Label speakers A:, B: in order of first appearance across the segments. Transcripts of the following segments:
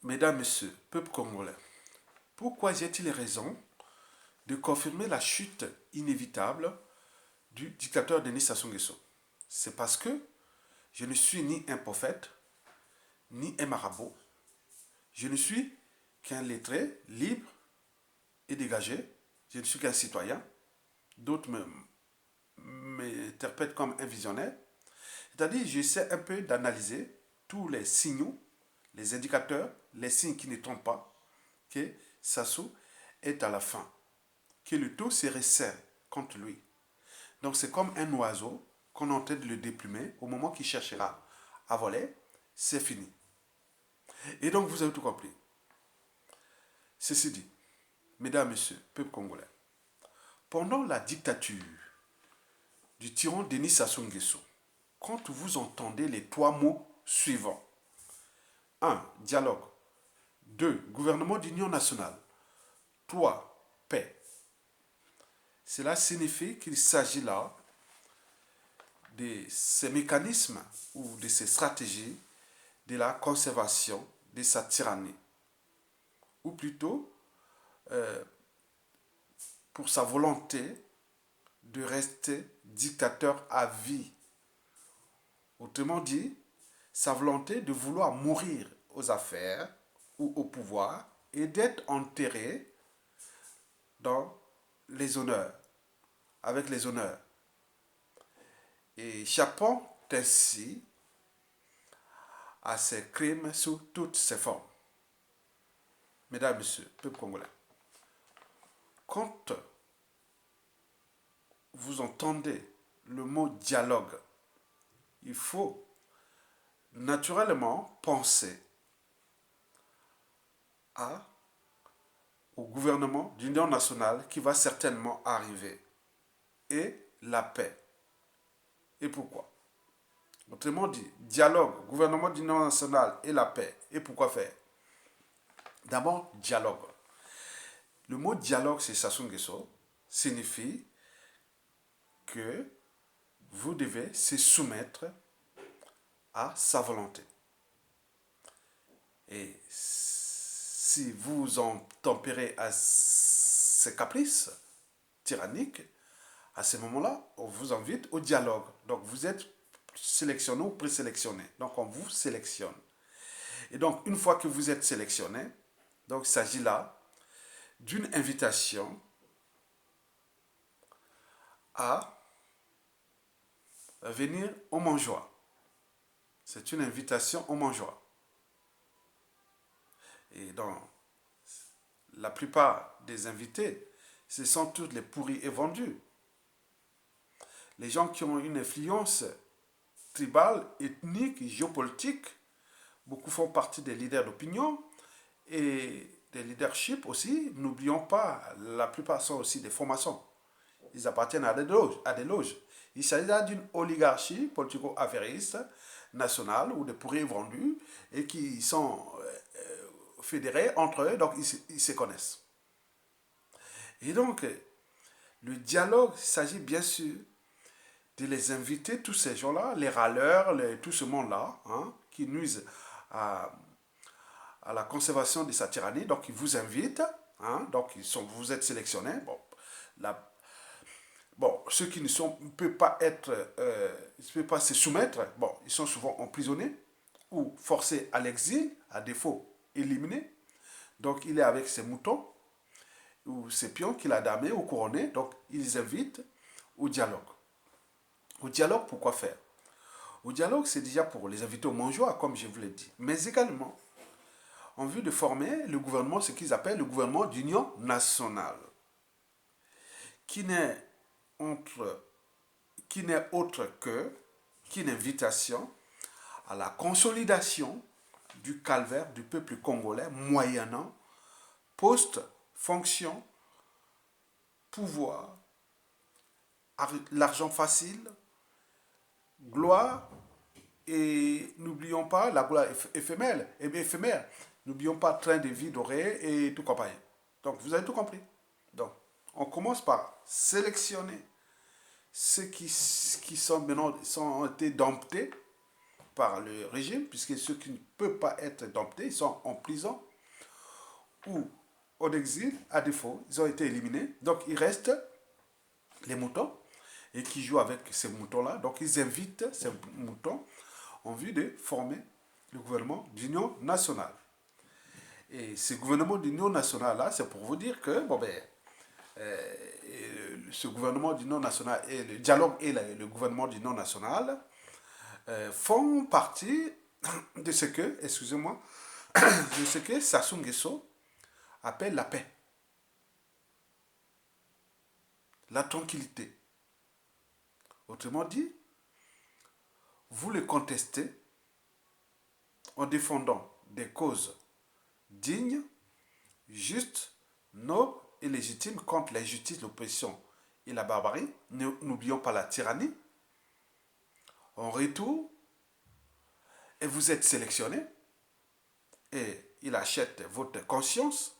A: Mesdames, Messieurs, peuple congolais, pourquoi y a-t-il raison de confirmer la chute inévitable du dictateur Denis Sassou Nguesso? C'est parce que je ne suis ni un prophète, ni un marabout. Je ne suis qu'un lettré, libre et dégagé. Je ne suis qu'un citoyen. D'autres m'interprètent comme un visionnaire. C'est-à-dire, j'essaie un peu d'analyser tous les signaux, les indicateurs, les signes qui ne trompent pas, que Sassou est à la fin, que le taux se resserre contre lui. Donc c'est comme un oiseau qu'on est en train de le déplumer. Au moment qu'il cherchera à voler, c'est fini. Et donc vous avez tout compris. Ceci dit, mesdames, messieurs, peuple congolais, pendant la dictature du tyran Denis Sassou Nguesso, quand vous entendez les trois mots suivants: 1. Dialogue. 2. Gouvernement d'union nationale. 3. Paix. Cela signifie qu'il s'agit là de ces mécanismes ou de ces stratégies de la conservation de sa tyrannie. Ou plutôt, pour sa volonté de rester dictateur à vie. Autrement dit, sa volonté de vouloir mourir aux affaires ou au pouvoir et d'être enterré dans les honneurs, avec les honneurs, et échappant ainsi à ses crimes sous toutes ses formes. Mesdames, Messieurs, peuple congolais, quand vous entendez le mot dialogue, il faut naturellement penser au gouvernement d'union nationale qui va certainement arriver et la paix. Et pourquoi? Autrement dit, dialogue, gouvernement d'union nationale et la paix. Et pourquoi faire? D'abord, dialogue. Le mot dialogue chez Sassou Nguesso signifie que vous devez se soumettre à sa volonté. Et si vous en tempérez à ses caprices tyranniques, à ce moment-là, on vous invite au dialogue. Donc vous êtes sélectionné ou présélectionné. Donc on vous sélectionne. Et donc une fois que vous êtes sélectionné, donc il s'agit là d'une invitation à venir au mangeoire. C'est une invitation au mangeoire. Et dans la plupart des invités, ce sont tous les pourris et vendus. Les gens qui ont une influence tribale, ethnique, géopolitique, beaucoup font partie des leaders d'opinion et des leaderships aussi. N'oublions pas, la plupart sont aussi des formations. Ils appartiennent à des loges. Il s'agit là d'une oligarchie politico-affairiste nationale ou des pourris vendus et qui sont fédérés entre eux, donc ils se connaissent. Et donc, le dialogue, il s'agit bien sûr de les inviter, tous ces gens-là, les râleurs, tout ce monde-là, hein, qui nuisent à la conservation de sa tyrannie. Donc, ils vous invitent, hein, donc vous êtes sélectionnés. Bon, ceux qui ne peuvent pas ne peuvent pas se soumettre, bon, ils sont souvent emprisonnés ou forcés à l'exil, à défaut éliminés. Donc, il est avec ses moutons ou ses pions qu'il a damés ou couronnés. Donc, ils les invitent au dialogue. Au dialogue, pourquoi faire? Au dialogue, c'est déjà pour les inviter au mangeoire, comme je vous l'ai dit, mais également en vue de former le gouvernement, ce qu'ils appellent le gouvernement d'union nationale, qui n'est autre qu'une invitation à la consolidation du calvaire du peuple congolais moyennant poste, fonction, pouvoir, l'argent facile, gloire, et n'oublions pas la gloire éphémère. N'oublions pas train de vie doré et tout compagnie. Donc vous avez tout compris. Donc on commence par sélectionner ceux qui sont maintenant ont été domptés par le régime, puisque ceux qui ne peuvent pas être domptés, ils sont en prison ou en exil, à défaut, ils ont été éliminés. Donc il reste les moutons et qui jouent avec ces moutons-là. Donc ils invitent ces moutons en vue de former le gouvernement d'union nationale. Et ce gouvernement d'union nationale-là, c'est pour vous dire que, bon ben, ce gouvernement d'union nationale et le dialogue et le gouvernement d'union nationale font partie de ce que, excusez-moi, de ce que Sassou Nguesso appelle la paix, la tranquillité. Autrement dit, vous le contestez en défendant des causes dignes, justes, nobles et légitimes contre l'injustice, l'oppression et la barbarie. N'oublions pas la tyrannie. En retour, et vous êtes sélectionné et il achète votre conscience,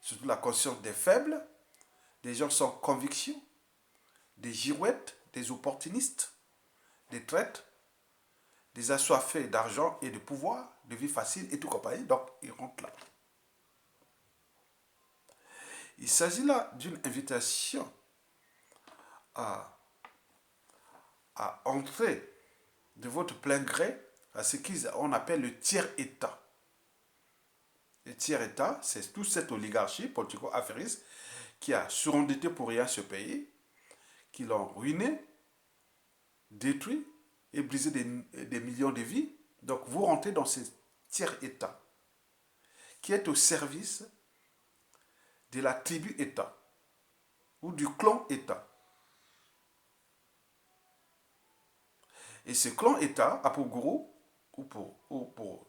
A: surtout la conscience des faibles, des gens sans conviction, des girouettes, des opportunistes, des traîtres, des assoiffés d'argent et de pouvoir, de vie facile et tout compagnie. Donc, ils rentrent là. Il s'agit là d'une invitation à, à entrer de votre plein gré à ce qu'on appelle le tiers-État. Le tiers-État, c'est toute cette oligarchie politico-affairiste qui a surendetté pour rien ce pays, qui l'ont ruiné, détruit et brisé des millions de vies. Donc vous rentrez dans ce tiers-État qui est au service de la tribu-État ou du clan-État. Et ce clan-État a pour gourou ou pour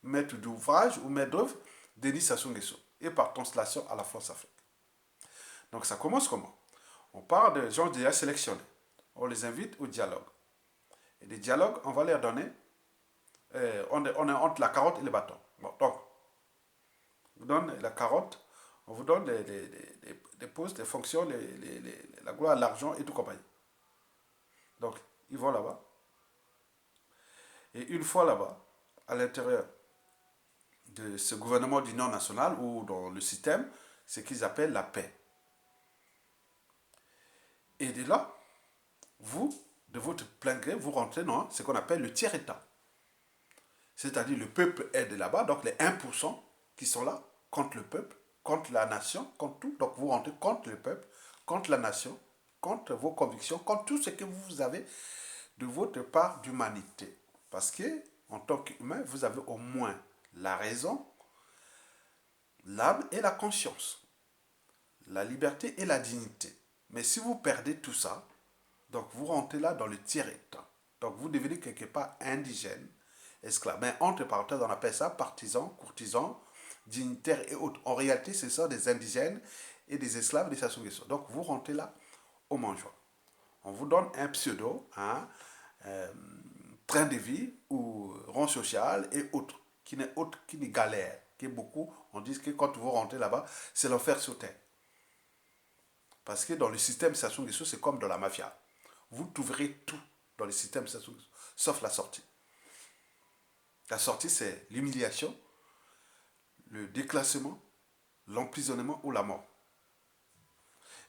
A: maître d'ouvrage ou maître d'œuvre Denis Sassou Nguesso et par translation à la France-Afrique. Donc ça commence comment? On parle de gens déjà sélectionnés. On les invite au dialogue. Et des dialogues, on va leur donner, on est entre la carotte et le bâton. Bon, donc, on vous donne la carotte, on vous donne des postes, des fonctions, la gloire, l'argent et tout compagnie. Donc, ils vont là-bas. Et une fois là-bas, à l'intérieur de ce gouvernement d'union nationale ou dans le système, ce qu'ils appellent la paix. Et de là, vous, de votre plein gré, vous rentrez dans ce qu'on appelle le tiers-État. C'est-à-dire le peuple est de là-bas, donc les 1% qui sont là, contre le peuple, contre la nation, contre tout. Donc vous rentrez contre le peuple, contre la nation, contre vos convictions, contre tout ce que vous avez de votre part d'humanité. Parce que, en tant qu'humain, vous avez au moins la raison, l'âme et la conscience, la liberté et la dignité. Mais si vous perdez tout ça, donc vous rentrez là dans le tiers-État. Donc vous devenez quelque part indigène, esclave. Mais entre parenthèses, on appelle ça partisans, courtisans, dignitaires et autres. En réalité, ce sont des indigènes et des esclaves des Sassou Nguesso. Donc vous rentrez là au mangeois. On vous donne un pseudo, train de vie ou rang social et autres, qui n'est autre qu'une galère, qui est beaucoup, on dit que quand vous rentrez là-bas, c'est l'enfer sur terre. Parce que dans le système Sassou Nguesso, c'est comme dans la mafia. Vous trouverez tout dans le système Sassou Nguesso, sauf la sortie. La sortie, c'est l'humiliation, le déclassement, l'emprisonnement ou la mort.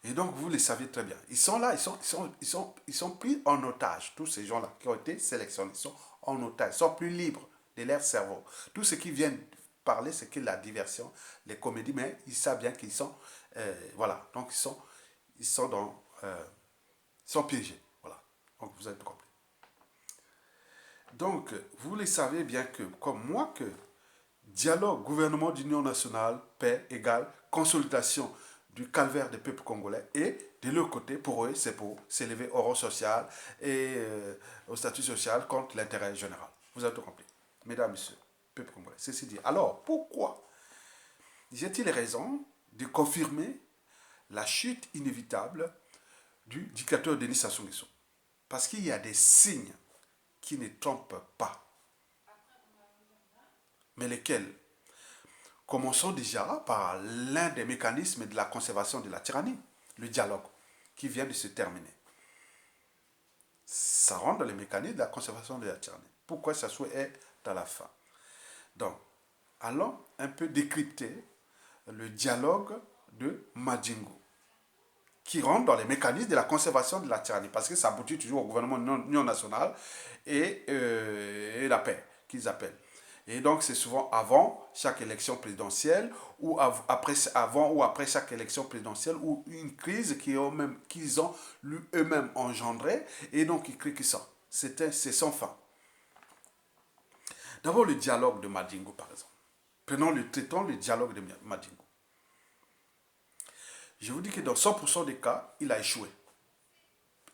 A: Et donc, vous le savez très bien. Ils sont là, ils sont pris en otage. Tous ces gens-là qui ont été sélectionnés, ils sont en otage, ils sont plus libres de leur cerveau. Tout ce qui viennent parler, c'est que la diversion, les comédies, mais ils savent bien qu'ils sont, voilà, donc ils sont ils sont piégés, voilà. Donc, vous avez tout compris. Donc, vous le savez bien que, comme moi, que dialogue, gouvernement d'union nationale, paix égale consolidation du calvaire des peuples congolais. Et de l'autre côté, pour eux, c'est pour s'élever au rang social et au statut social contre l'intérêt général. Vous avez tout compris. Mesdames, Messieurs, peuple congolais. Ceci dit, alors pourquoi y a-t-il raison de confirmer la chute inévitable du dictateur Denis Sassou Nguesso? Parce qu'il y a des signes qui ne trompent pas. Mais lesquels? Commençons déjà par l'un des mécanismes de la conservation de la tyrannie, le dialogue, qui vient de se terminer. ça rentre dans les mécanismes de la conservation de la tyrannie. Pourquoi Sassou est à la fin? Donc, allons un peu décrypter le dialogue de Madingo, qui rentre dans les mécanismes de la conservation de la tyrannie, parce que ça aboutit toujours au gouvernement d'union nationale et la paix, qu'ils appellent. Et donc, c'est souvent avant chaque élection présidentielle ou avant ou après chaque élection présidentielle ou une crise qu'ils ont eux-mêmes engendrée et donc ils crient que ça. C'est sans fin. D'abord, le dialogue de Madingo, par exemple. Traitons le dialogue de Madingo. Je vous dis que dans 100% des cas, il a échoué.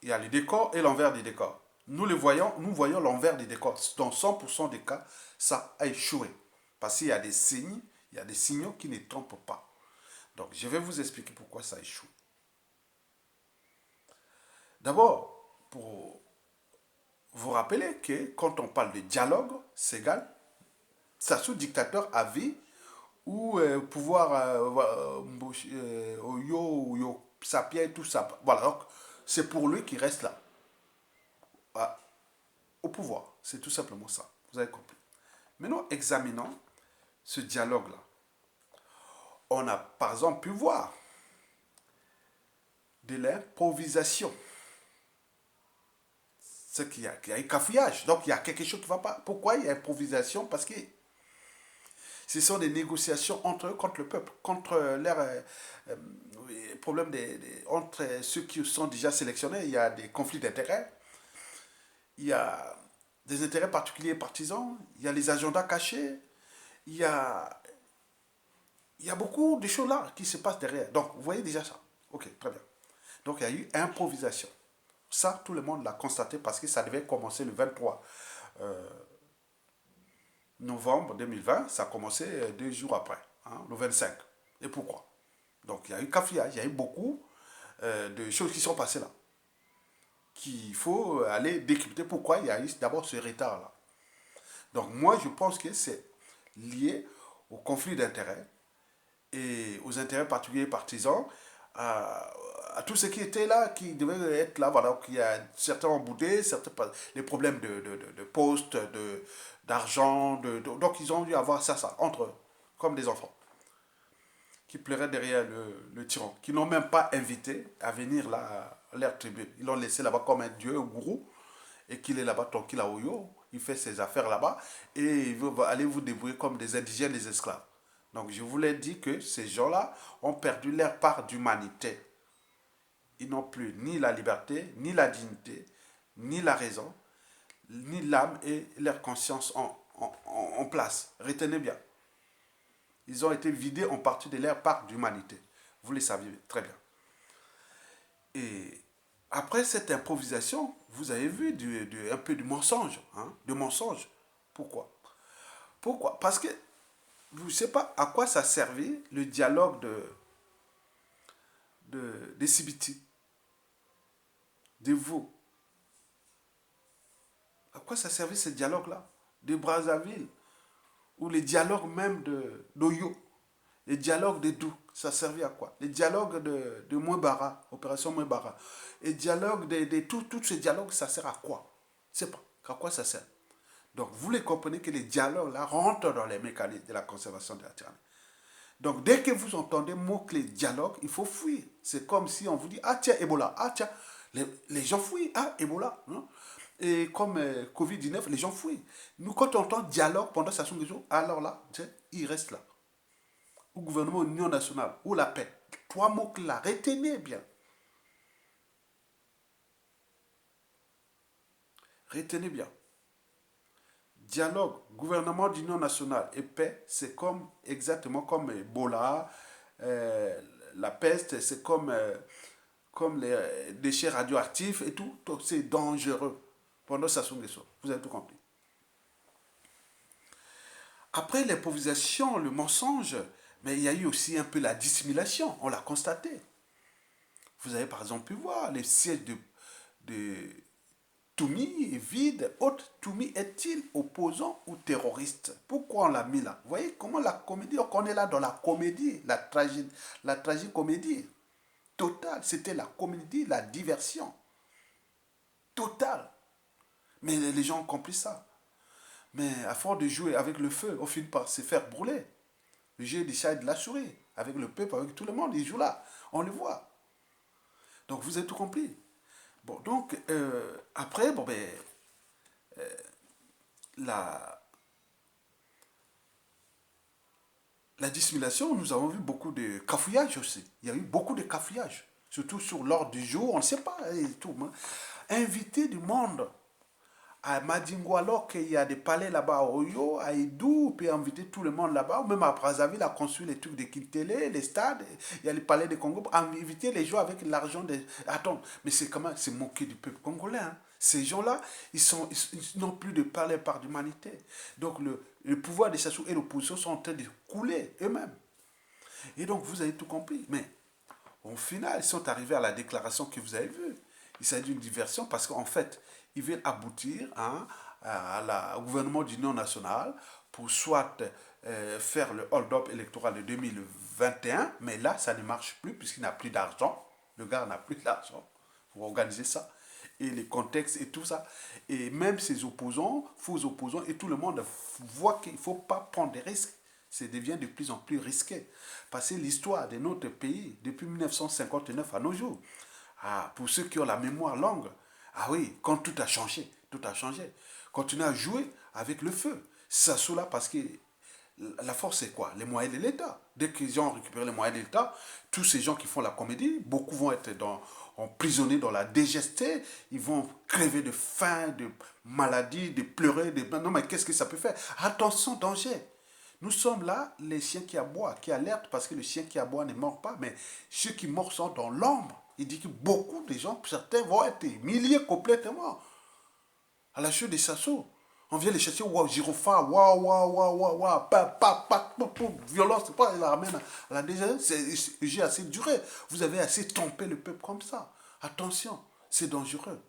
A: Il y a le décor et l'envers du décor. Nous voyons l'envers du décor. Dans 100% des cas, ça a échoué. Parce qu'il y a des signes, il y a des signaux qui ne trompent pas. Donc, je vais vous expliquer pourquoi ça échoue. D'abord, pour vous rappeler que quand on parle de dialogue, c'est égal, ça sous dictateur à vie ou pouvoir yo sapien et tout ça. Voilà, donc c'est pour lui qui reste là, au pouvoir. C'est tout simplement ça. Vous avez compris. Maintenant, examinons ce dialogue-là. On a par exemple pu voir de l'improvisation. C'est qu'il y a un cafouillage. Donc il y a quelque chose qui ne va pas. Pourquoi il y a improvisation? Parce que ce sont des négociations entre eux, contre le peuple, contre leurs problèmes entre ceux qui sont déjà sélectionnés. Il y a des conflits d'intérêts, il y a des intérêts particuliers et partisans, il y a les agendas cachés, il y a beaucoup de choses là qui se passent derrière. Donc, vous voyez déjà ça. Ok, très bien. Donc, il y a eu improvisation. Ça, tout le monde l'a constaté parce que ça devait commencer le 23 novembre 2020. Ça a commencé 2 jours après, hein, le 25. Et pourquoi? Donc, il y a eu cafouillage, il y a eu beaucoup de choses qui sont passées là. Qu'il faut aller décrypter pourquoi il y a eu d'abord ce retard là. Donc, moi, je pense que c'est lié au conflit d'intérêts et aux intérêts particuliers partisans, à tout ce qui était là, qui devait être là. Voilà, qu'il y a certains ont boudé, certains les problèmes de poste, d'argent, donc ils ont dû avoir ça, entre eux, comme des enfants, qui pleuraient derrière le tyran, qui n'ont même pas invité à venir là, à leur tribune. Ils l'ont laissé là-bas comme un dieu, un gourou, et qu'il est là-bas tranquille à Oyo, il fait ses affaires là-bas, et il veut aller vous débrouiller comme des indigènes, des esclaves. Donc je vous l'ai dit que ces gens-là ont perdu leur part d'humanité. Ils n'ont plus ni la liberté, ni la dignité, ni la raison, ni l'âme et leur conscience en place. Retenez bien. Ils ont été vidés en partie de leur part d'humanité. Vous le saviez très bien. Et après cette improvisation, vous avez vu un peu de mensonge. Hein, de mensonge. Pourquoi? Parce que je ne sais pas à quoi ça servait le dialogue de Sibiti, de vous. À quoi ça servait ce dialogue-là? De Brazzaville, ou les dialogues même d'Oyo, les dialogues de Dou, ça servait à quoi? Les dialogues de Mouebara, opération Mouebara, les dialogues tous ces dialogues, ça sert à quoi? Je ne sais pas, à quoi ça sert? Donc, vous les comprenez que les dialogues-là rentrent dans les mécanismes de la conservation de la tyrannie. Donc, dès que vous entendez mot-clé dialogue, il faut fuir. C'est comme si on vous dit, ah tiens, Ebola, ah tiens, les gens fuient, ah Ebola. Hein? Et comme Covid-19, les gens fuient. Nous, quand on entend dialogue pendant ça des jours, alors là, tiens, il reste là. Au gouvernement Union nationale, ou la paix. 3 mots-clés là, retenez bien. Retenez bien. Dialogue, gouvernement d'union nationale et paix, c'est exactement comme Ebola, la peste, c'est comme les déchets radioactifs et tout. C'est dangereux pendant ça des choses. Vous avez tout compris. Après l'improvisation, le mensonge, mais il y a eu aussi un peu la dissimulation, on l'a constaté. Vous avez par exemple pu voir les sièges de Toumi est vide. Autre Toumi est-il opposant ou terroriste? Pourquoi on l'a mis là? Vous voyez comment la comédie, on est là dans la comédie, la tragicomédie totale. C'était la comédie, la diversion totale. Mais les gens ont compris ça. Mais à force de jouer avec le feu, on finit par se faire brûler. Le jeu des chats et de la souris. Avec le peuple, avec tout le monde, ils jouent là. On le voit. Donc vous avez tout compris. Bon, donc, après, bon, ben, la, la dissimulation, nous avons vu beaucoup de cafouillage aussi. Il y a eu beaucoup de cafouillage. Surtout sur l'ordre du jour, on ne sait pas. Et tout, hein. Inviter du monde à Madingo, alors qu'il y a des palais là-bas à Oyo, à Idou, on peut inviter tout le monde là-bas, ou même à Brazzaville, à construire les trucs de Kintélé, les stades, il y a les palais de Congo, inviter les gens avec l'argent des... Attends, mais c'est comment? C'est moquer du peuple congolais, hein. Ces gens-là, ils n'ont plus de parler par d'humanité. Donc le pouvoir des Sassou et l'opposition sont en train de couler eux-mêmes. Et donc vous avez tout compris. Mais au final, ils sont arrivés à la déclaration que vous avez vue. Il s'agit d'une diversion parce qu'en fait, ils veulent aboutir hein, au gouvernement d'union nationale pour soit faire le hold-up électoral de 2021, mais là, ça ne marche plus puisqu'il n'a plus d'argent. Le gars n'a plus d'argent pour organiser ça. Et les contextes et tout ça. Et même ses opposants, faux opposants, et tout le monde voit qu'il ne faut pas prendre des risques. Ça devient de plus en plus risqué. Parce que l'histoire de notre pays, depuis 1959 à nos jours, ah, pour ceux qui ont la mémoire longue, ah oui, quand tout a changé, tout a changé. Continuez à jouer avec le feu. Ça là parce que la force c'est quoi? Les moyens de l'État. Dès qu'ils ont récupéré les moyens de l'État, tous ces gens qui font la comédie, beaucoup vont être emprisonnés dans la dégesté, ils vont crever de faim, de maladie, de pleurer. Non mais qu'est-ce que ça peut faire? Attention, danger. Nous sommes là, les chiens qui aboient, qui alertent, parce que le chien qui aboie ne mord pas, mais ceux qui mordent sont dans l'ombre. Il dit que beaucoup de gens, certains vont être milliers complètement à la chute des Sassou. On vient les chercher, waouh, gyrophare, waouh, waouh, waouh, waouh, waouh, pa, pa, pa, pa, pa, violence, c'est pas, il la ramène à la dégestion. J'ai assez duré. Vous avez assez trompé le peuple comme ça. Attention, c'est dangereux.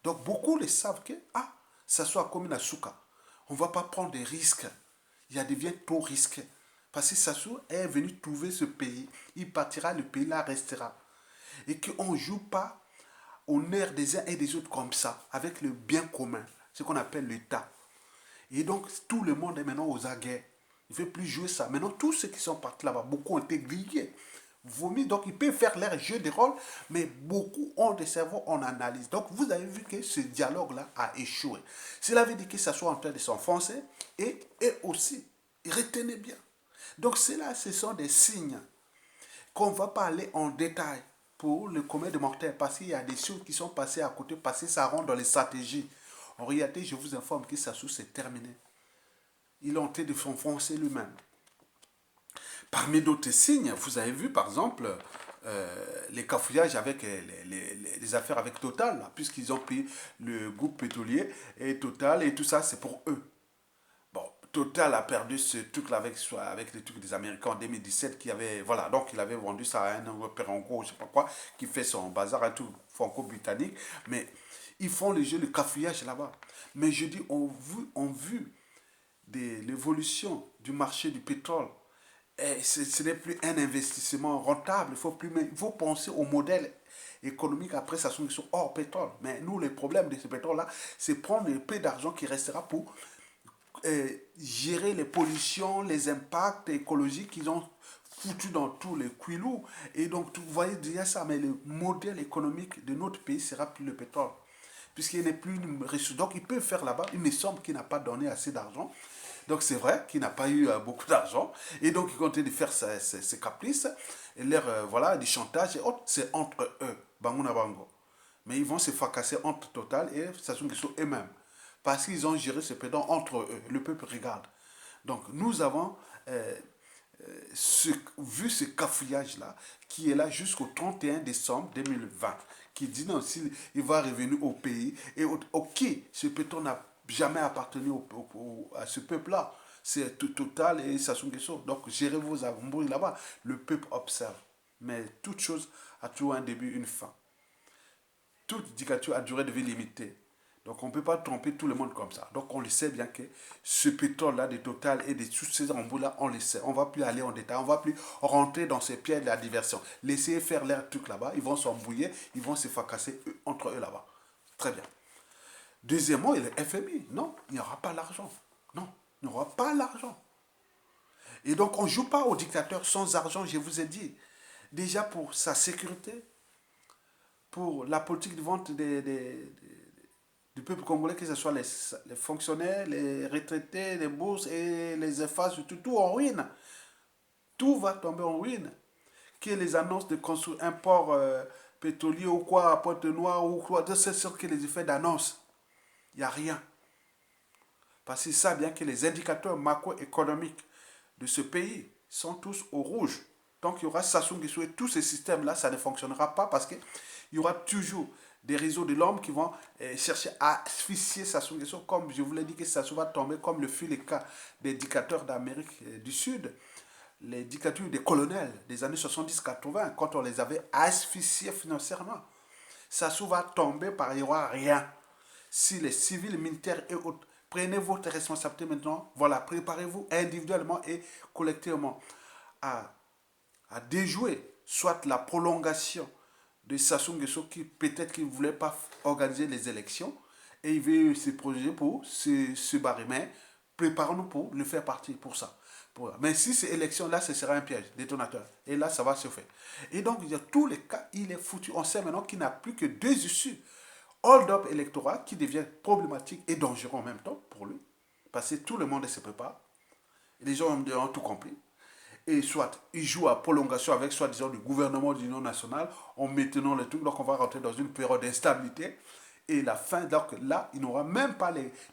A: Donc beaucoup les savent que, ah, ça soit comme une Asuka. On ne va pas prendre des risques. Il y a devient trop risqué. Parce que Sassou est venu trouver ce pays. Il partira, le pays là restera. Et qu'on ne joue pas au nerf des uns et des autres comme ça, avec le bien commun, ce qu'on appelle l'État. Et donc, tout le monde est maintenant aux aguets. Il ne veut plus jouer ça. Maintenant, tous ceux qui sont partis là-bas, beaucoup ont été grillés. Vomis, donc ils peuvent faire leur jeu de rôle, mais beaucoup ont des cerveaux en analyse. Donc, vous avez vu que ce dialogue-là a échoué. Cela veut dire que ça soit en train de s'enfoncer et aussi, retenez bien. Donc, cela, ce sont des signes qu'on ne va pas aller en détail pour le commun de mortels parce qu'il y a des choses qui sont passées à côté parce que ça rentre dans les stratégies. En réalité, je vous informe que Sassou c'est terminé. Il est en train de s'enfoncer lui-même. Parmi d'autres signes, vous avez vu par exemple les cafouillages avec les affaires avec Total, puisqu'ils ont pris le groupe pétrolier et Total et tout ça, c'est pour eux. Bon, Total a perdu ce truc-là avec les trucs des Américains en 2017 qui avait, voilà, donc il avait vendu ça à un Européen en gros, je sais pas quoi, qui fait son bazar, un truc franco-britannique, mais ils font le jeu, le cafouillage là-bas. Mais je dis, on vu l'évolution du marché du pétrole, et ce n'est plus un investissement rentable, il faut penser au modèle économique après ça sont hors pétrole. Mais nous, le problème de ce pétrole-là, c'est prendre le peu d'argent qui restera pour gérer les pollutions, les impacts écologiques qu'ils ont foutus dans tous les cuilous. Et donc, vous voyez déjà ça, mais le modèle économique de notre pays sera plus le pétrole. Puisqu'il n'est plus une ressource. Donc, il peut faire là-bas, il me semble qu'il n'a pas donné assez d'argent. Donc, c'est vrai qu'il n'a pas eu beaucoup d'argent. Et donc, il continue de faire ses caprices. Et l'air, voilà, du chantage et autres, c'est entre eux. Banguna Bango. Mais ils vont se fracasser entre Total et Sassou Nguesso eux-mêmes parce qu'ils ont géré ce pédant entre eux. Le peuple regarde. Donc nous avons vu ce cafouillage-là qui est là jusqu'au 31 décembre 2020, qui dit non, s'il va revenir au pays, et ok, ce pétrole n'a jamais appartenu à ce peuple-là. C'est Total et Sassou Nguesso. Donc gérez vos embrouilles là-bas. Le peuple observe. Mais toute chose a toujours un début, une fin. Toute dictature a duré de vie limitée. Donc on ne peut pas tromper tout le monde comme ça. Donc on le sait bien que ce pétrole-là de Total et de tous ces embouts-là, on le sait. On ne va plus aller en détail, on ne va plus rentrer dans ces pièges de la diversion. Laissez faire leur truc là-bas, ils vont s'embrouiller, ils vont se fracasser entre eux là-bas. Très bien. Deuxièmement, il y a le FMI. Non, il n'y aura pas l'argent. Non, il n'y aura pas l'argent. Et donc, on ne joue pas au dictateur sans argent, je vous ai dit. Déjà pour sa sécurité, pour la politique de vente du peuple congolais, que ce soit les fonctionnaires, les retraités, les bourses et les effaces, tout en ruine. Tout va tomber en ruine. Que les annonces de construire un port pétrolier ou quoi à Pointe-Noire ou quoi, c'est sûr que les effets d'annonce. Il n'y a rien. Parce qu'ils savent bien que les indicateurs macroéconomiques de ce pays sont tous au rouge. Donc il y aura Sassou Nguesso et tous ces systèmes-là, ça ne fonctionnera pas parce qu'il y aura toujours des réseaux de l'homme qui vont chercher à asphyxier Sassou Nguesso, comme je vous l'ai dit que Sassou va tomber, comme le fut le cas des dictateurs d'Amérique du Sud, les dictatures des colonels des années 70-80, quand on les avait asphyxiés financièrement. Sassou va tomber par il n'y aura rien. Si les civils, militaires et autres, prenez votre responsabilité maintenant, voilà, préparez-vous individuellement et collectivement à, à déjouer soit la prolongation de Sassou Nguesso qui peut-être qu'il ne voulait pas organiser les élections et il veut se projeter pour se barrer. Mais préparons-nous pour le faire partie pour ça. Mais si ces élections-là, ce sera un piège détonateur. Et là, ça va se faire. Et donc, il y a tous les cas, il est foutu. On sait maintenant qu'il n'a plus que deux issues. Hold-up électoral qui devient problématique et dangereux en même temps pour lui. Parce que tout le monde se prépare. Les gens ont tout compris. Et soit il joue à prolongation avec soi-disant le gouvernement de l'Union nationale en maintenant le truc. Donc on va rentrer dans une période d'instabilité. Et la fin, donc là, il n'aura même pas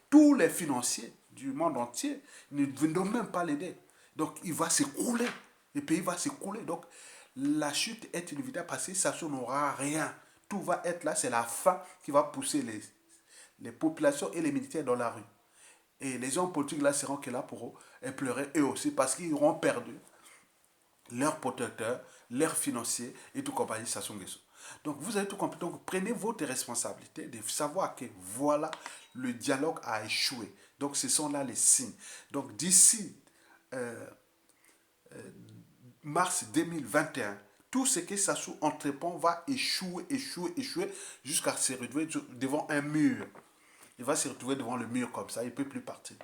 A: tous les financiers du monde entier ne viendront même pas l'aider. Donc il va s'écrouler. Le pays va s'écrouler. Donc la chute est inévitable parce que ça n'aura rien. Tout va être là, c'est la fin qui va pousser les populations et les militaires dans la rue. Et les hommes politiques là seront que là pour pleurer eux aussi parce qu'ils auront perdu leurs protecteurs, leurs financiers et tout compagnie Sassou Nguesso. Donc vous avez tout compris. Donc prenez votre responsabilité de savoir que voilà, le dialogue a échoué. Donc ce sont là les signes. Donc d'ici euh, mars 2021, tout ce que Sassou entreprend va échouer, échouer, échouer jusqu'à se retrouver devant un mur. Il va se retrouver devant le mur comme ça, il ne peut plus partir.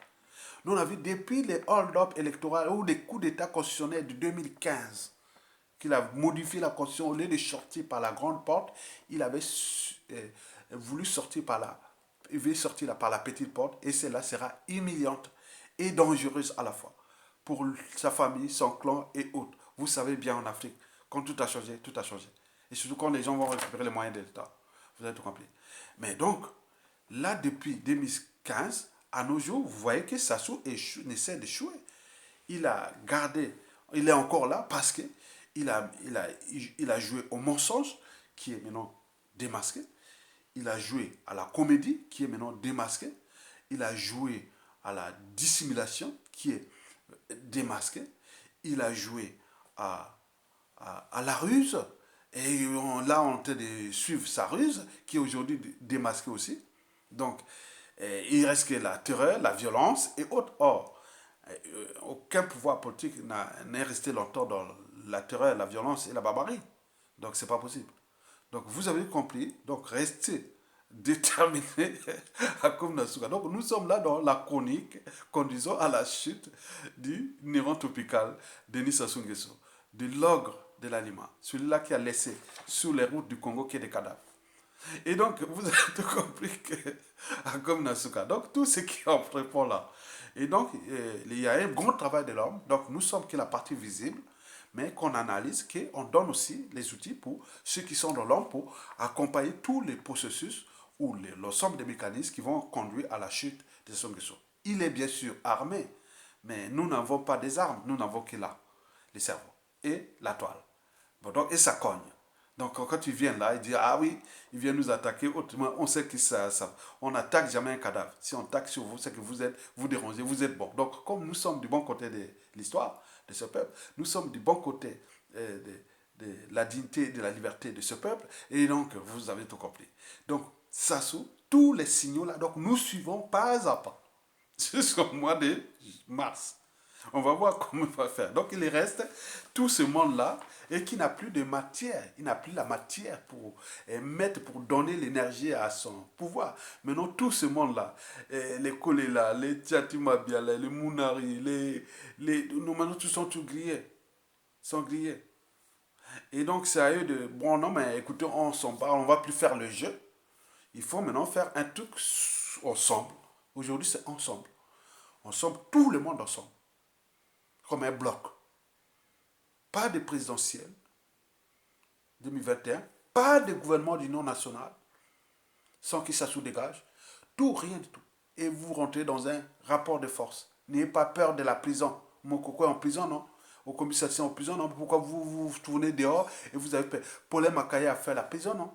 A: Nous, on a vu depuis les hold-up électoraux ou les coups d'État constitutionnels de 2015 qu'il a modifié la constitution. Au lieu de sortir par la grande porte, il avait voulu sortir par il veut sortir par la petite porte et cela sera humiliante et dangereuse à la fois pour sa famille, son clan et autres. Vous savez bien en Afrique, quand tout a changé, tout a changé. Et surtout quand les gens vont récupérer les moyens de l'État. Vous avez tout compris. Mais donc, là, depuis 2015, à nos jours, vous voyez que Sassou essaie d'échouer. Il a gardé, il est encore là parce que il a joué au mensonge qui est maintenant démasqué. Il a joué à la comédie qui est maintenant démasquée. Il a joué à la dissimulation qui est démasquée. Il a joué à la ruse. Et là, on est en train de suivre sa ruse qui est aujourd'hui démasquée aussi. Donc, il reste que la terreur, la violence et autres. Or, aucun pouvoir politique n'est resté longtemps dans la terreur, la violence et la barbarie. Donc, c'est pas possible. Donc, vous avez compris. Donc, restez déterminé à comme Nasuka. Donc, nous sommes là dans la chronique conduisant à la chute du Néron tropical Denis Sassou Nguesso, de l'ogre de l'aliment, celui-là qui a laissé sur les routes du Congo qu'il y ait des cadavres. Et donc, vous avez tout compris que, comme Nasuka, donc tout ce qui est en prépond là. Et donc, il y a un grand travail de l'homme. Donc, nous sommes que la partie visible, mais qu'on analyse, qu'on donne aussi les outils pour ceux qui sont dans l'homme pour accompagner tous les processus ou l'ensemble des mécanismes qui vont conduire à la chute de Sassou Nguesso. Il est bien sûr armé, mais nous n'avons pas des armes, nous n'avons que là, les cerveaux et la toile. Bon, donc, et ça cogne. Donc, quand ils viennent là, ils disent, ah oui, ils viennent nous attaquer. Autrement, on sait que on n'attaque jamais un cadavre. Si on attaque sur vous, c'est que vous dérangez, vous êtes bon. Donc, comme nous sommes du bon côté de l'histoire de ce peuple, nous sommes du bon côté de la dignité, de la liberté de ce peuple. Et donc, vous avez tout compris. Donc, Sassou, tous les signaux là, donc nous suivons pas à pas jusqu'au mois de mars. On va voir comment il va faire. Donc il reste tout ce monde-là et qui n'a plus de matière. Il n'a plus la matière pour mettre, pour donner l'énergie à son pouvoir. Maintenant, tout ce monde-là, les Kolela, les Tchatimabiala, les Mounari, nous maintenant, tous sont tous grillés. Sont grillés. Et donc, c'est à eux de. Bon, non, mais écoutez, on s'en parle, on va plus faire le jeu. Il faut maintenant faire un truc ensemble. Aujourd'hui, c'est ensemble. Ensemble, tout le monde ensemble. Comme un bloc. Pas de présidentiel 2021, pas de gouvernement d'union nationale sans que ça se dégage. Tout, rien du tout. Et vous rentrez dans un rapport de force. N'ayez pas peur de la prison. Mon coco est en prison, non? Au commissariat en prison, non? Pourquoi vous tournez dehors et vous avez peur? Paulin Makaya a fait la prison, non?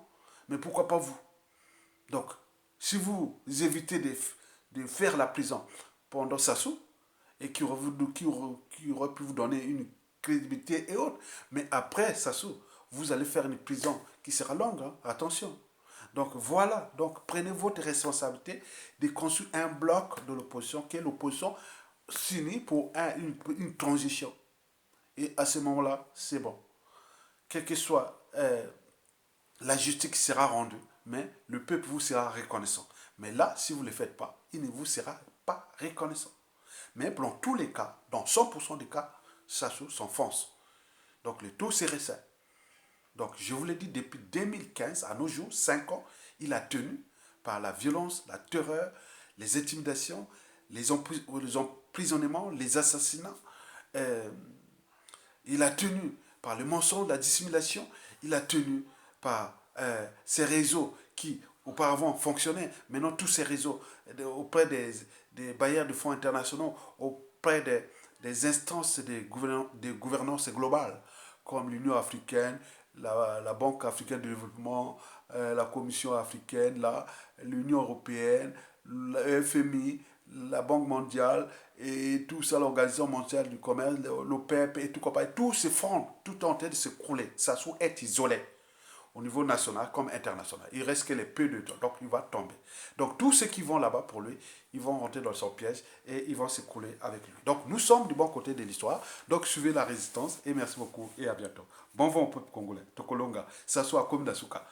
A: Mais pourquoi pas vous? Donc, si vous évitez de faire la prison pendant Sassou, et qui aurait pu vous donner une crédibilité et autres, mais après Sassou, vous allez faire une prison qui sera longue, hein, attention. Donc voilà, donc prenez votre responsabilité de construire un bloc de l'opposition, qui est l'opposition s'unit pour une transition. Et à ce moment-là, c'est bon. Quelle que soit la justice sera rendue, mais le peuple vous sera reconnaissant. Mais là, si vous ne le faites pas, il ne vous sera pas reconnaissant. Mais dans tous les cas, dans 100% des cas, Sassou s'enfonce. Donc le taux serait ça. Donc je vous l'ai dit, depuis 2015 à nos jours, 5 ans, il a tenu par la violence, la terreur, les intimidations, les emprisonnements, les assassinats. Euh, il a tenu par le mensonge, la dissimulation. Il a tenu par ces réseaux qui auparavant fonctionnaient. Maintenant, tous ces réseaux auprès des bailleurs de fonds internationaux, auprès des instances de gouvernance globale, comme l'Union africaine, la Banque africaine de développement, la Commission africaine, l'Union européenne, le FMI, la Banque mondiale et tout ça, l'Organisation mondiale du commerce, l'OPEP et tout compagnie, tout se fond, tout est en train de se crouler. Ça est isolé au niveau national comme international. Il reste que les peu de temps, donc il va tomber. Donc tous ceux qui vont là-bas pour lui, ils vont rentrer dans son piège et ils vont s'écrouler avec lui. Donc nous sommes du bon côté de l'histoire, donc suivez la résistance et merci beaucoup et à bientôt. Bon vent au peuple congolais, Tokolonga, ça soit comme Dasuka.